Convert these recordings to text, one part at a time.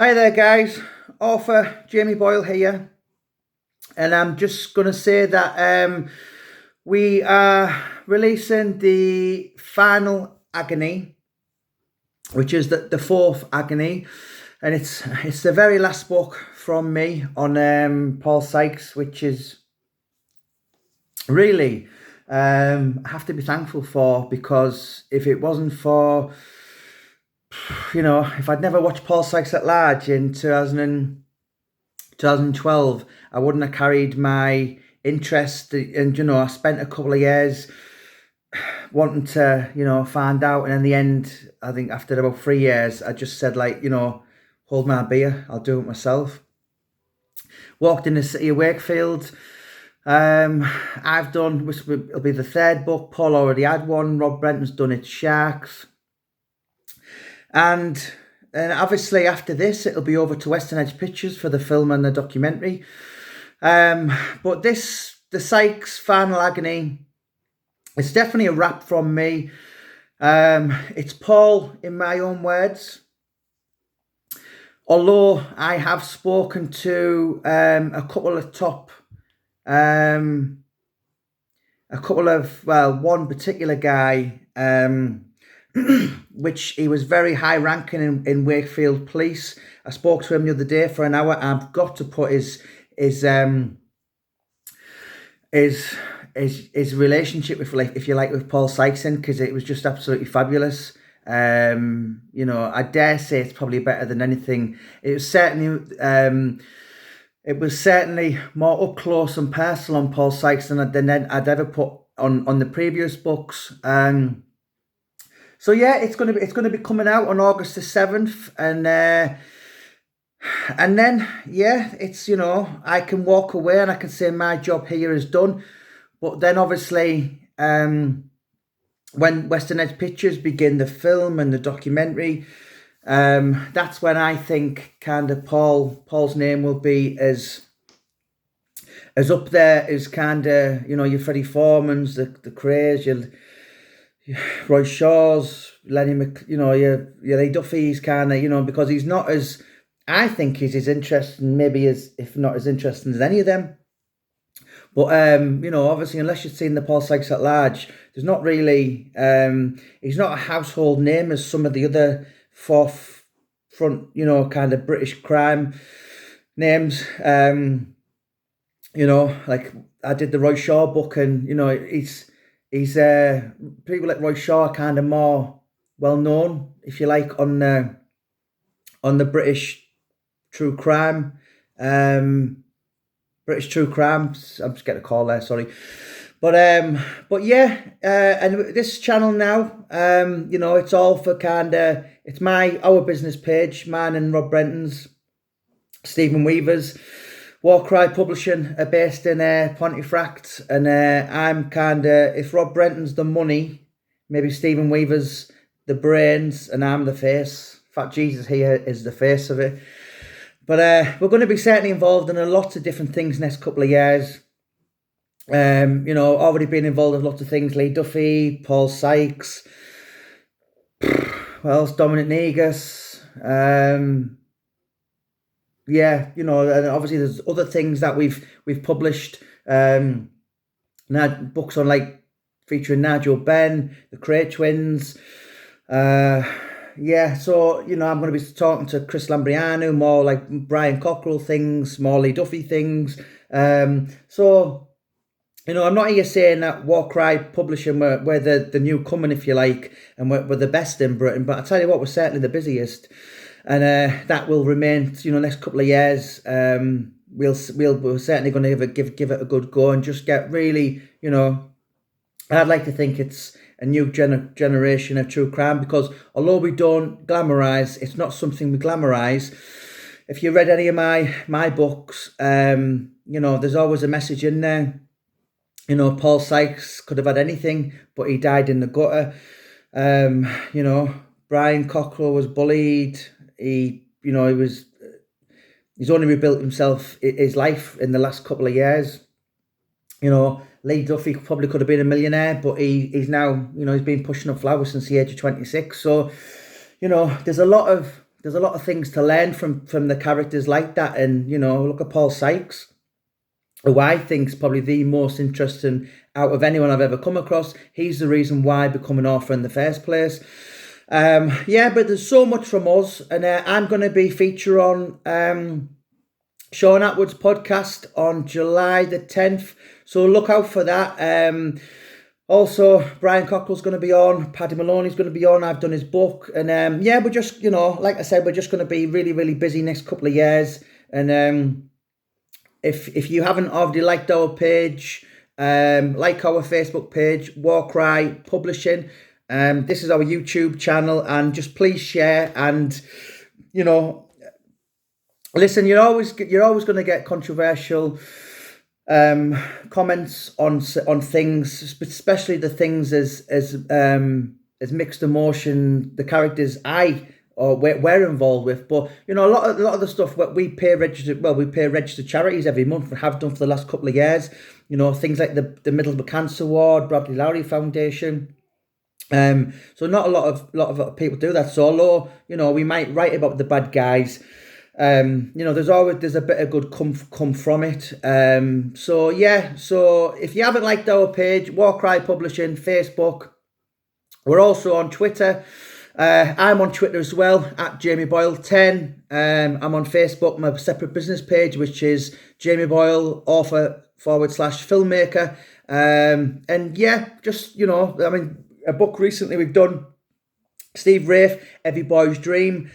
Hi there, guys. Author Jamie Boyle here, and I'm just going to say that we are releasing the final Agony, which is the fourth Agony, and it's the very last book from me on Paul Sykes, which is really I have to be thankful for, because if it wasn't for, if I'd never watched Paul Sykes at Large in 2012, I wouldn't have carried my interest. And, I spent a couple of years wanting to, find out. And in the end, I think after about 3 years, I just said, like, hold my beer, I'll do it myself. Walked in the city of Wakefield. I've done, which will be the third book. Paul already had one. Rob Brenton's done it, Sharks. And obviously after this, it'll be over to Western Edge Pictures for the film and the documentary. But the Sykes final Agony, it's definitely a wrap from me. It's Paul, in my own words. Although I have spoken to a couple of one particular guy, which he was very high ranking in Wakefield Police. I spoke to him the other day for an hour. I've got to put his relationship with, like, if you like, with Paul Sykes in, because it was just absolutely fabulous. I dare say it's probably better than anything. It was certainly more up close and personal on Paul Sykes than I'd ever put on the previous books. So yeah, it's gonna be coming out on August the 7th, and then yeah, it's, I can walk away and I can say my job here is done. But then obviously, when Western Edge Pictures begin the film and the documentary, that's when I think kind of Paul's name will be as up there as kind of, your Freddie Foremans, the Crays, your Roy Shaw's, Lenny your Lee Duffy's, kind of, because he's not as, I think he's as interesting, maybe as, if not as interesting as any of them. But obviously, unless you've seen the Paul Sykes at Large, there's not really, he's not a household name as some of the other forefront, kind of British crime names. Like I did the Roy Shaw book, and he's people like Roy Shaw are kind of more well known, if you like, on the British true crime. British true crimes. I'm just getting a call there, sorry. But yeah, and this channel now, it's all for it's our business page, mine and Rob Brenton's, Stephen Weaver's. War Cry Publishing are based in Pontefract, and I'm if Rob Brenton's the money, maybe Stephen Weaver's the brains, and I'm the face. In fact, Jesus here is the face of it. But we're going to be certainly involved in a lot of different things next couple of years. Already been involved in lots of things. Lee Duffy, Paul Sykes, what else? Dominic Negus. Yeah, and obviously there's other things that we've published. Books on, like, featuring Nigel Benn, the Cray twins. Yeah, so, I'm going to be talking to Chris Lambriano, more like Brian Cockrell things, more Lee Duffy things. So, I'm not here saying that War Cry Publishing we're the new coming, if you like, and we're the best in Britain, but I tell you what, we're certainly the busiest. And that will remain, next couple of years. We're certainly going to give it a good go and just get really, I'd like to think it's a new generation of true crime, because although we don't glamorize, it's not something we glamorize. If you read any of my books, there's always a message in there. Paul Sykes could have had anything, but he died in the gutter. Brian Cockrell was bullied. He's only rebuilt his life in the last couple of years. Lee Duffy probably could have been a millionaire, but he's now, he's been pushing up flowers since the age of 26. So, there's a lot of there's a lot of things to learn from the characters like that. And, you know, look at Paul Sykes, who I think is probably the most interesting out of anyone I've ever come across. He's the reason why I become an author in the first place. Yeah, but there's so much from us, and I'm going to be featured on Sean Atwood's podcast on July the 10th, so look out for that. Also, Brian Cockrell's going to be on, Paddy Maloney's going to be on, I've done his book, and yeah, we're just, you know, like I said, we're just going to be really, really busy next couple of years. And if you haven't already liked our page, like our Facebook page, Warcry Publishing. This is our YouTube channel, and just please share. And, you know, listen, you're always going to get controversial comments on things, especially the things as mixed emotion, the characters we're involved with. But, you know, a lot of the stuff that we pay registered charities every month, and have done for the last couple of years. You know, things like the Middlesbrough Cancer Ward, Bradley Lowry Foundation. So not a lot of people do that. So although, you know, we might write about the bad guys, you know, there's a bit of good come from it. So yeah, so if you haven't liked our page, Warcry Publishing, Facebook, we're also on Twitter. I'm on Twitter as well, at Jamie Boyle 10. I'm on Facebook, my separate business page, which is Jamie Boyle, author /filmmaker. And yeah, just, you know, I mean, a book recently we've done, Steve Wraith, Every Boy's Dream.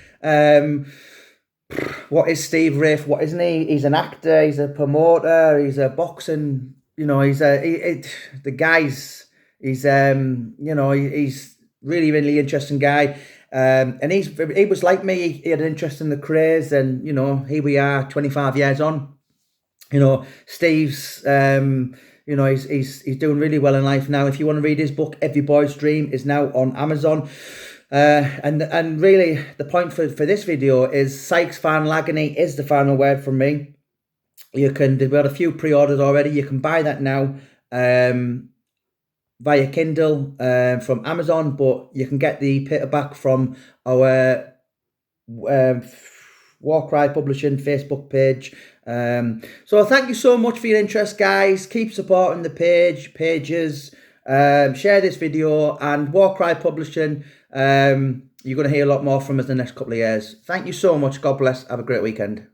What is Steve Wraith? What isn't he? He's an actor, he's a promoter, he's a boxing, you know, he's you know, he's really, really interesting guy. And he was like me, he had an interest in the craze, and, you know, here we are 25 years on. You know, Steve's, you know, he's doing really well in life now. If you want to read his book, Every Boy's Dream, is now on Amazon. And really, the point for this video is Sykes' final Agony is the final word from me. We've got a few pre-orders already. You can buy that now via Kindle from Amazon, but you can get the paperback from our Warcry Publishing Facebook page. So thank you so much for your interest, guys. Keep supporting the pages. Share this video, and Warcry Publishing. You're going to hear a lot more from us in the next couple of years. Thank you so much. God bless. Have a great weekend.